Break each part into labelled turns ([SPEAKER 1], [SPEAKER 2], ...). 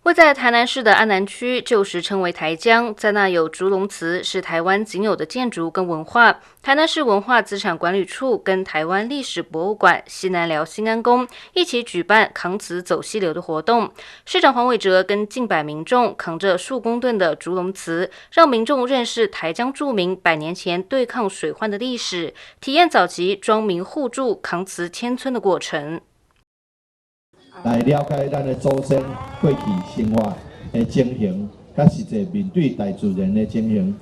[SPEAKER 1] 位在台南市的安南区，旧时称为台江，在那有竹龙祠，是台湾仅有的建筑跟文化。台南市文化资产管理处跟台湾历史博物馆、西南寮新安宫一起举办扛祠走溪流的活动。市长黄伟哲跟近百民众扛着数公吨的竹龙祠，让民众认识台江著名100年前对抗水患的历史，体验早期庄民互助扛祠迁村的过程。
[SPEAKER 2] 来了解咱的祖先过去生活的情形，甲实际面对大自然的情形，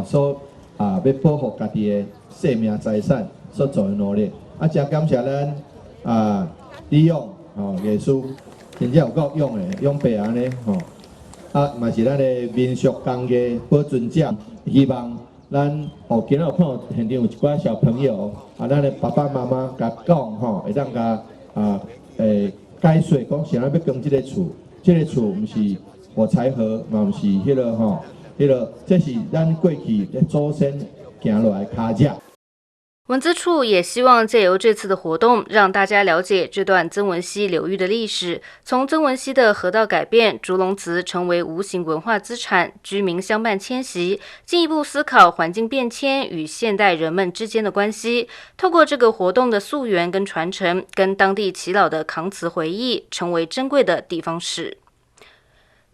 [SPEAKER 2] 所要保护家己的生命财产所做的努力。真感谢咱利用艺术，真正有够勇的，勇白安尼嘛是咱的民俗工艺保存者。希望咱今仔有看到现场有一寡小朋友，咱的爸爸妈妈甲讲会当甲解说讲，谁要供这个厝，这个厝不是我才和，嘛不是这是咱过去的祖先行落来脚迹。
[SPEAKER 1] 文资处也希望借由这次的活动，让大家了解这段曾文溪流域的历史，从曾文溪的河道改变，竹龙祠成为无形文化资产，居民相伴迁徙，进一步思考环境变迁与现代人们之间的关系。透过这个活动的溯源跟传承，跟当地耆老的扛祠回忆，成为珍贵的地方史。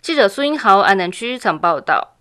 [SPEAKER 1] 记者苏英豪安南区采访报道。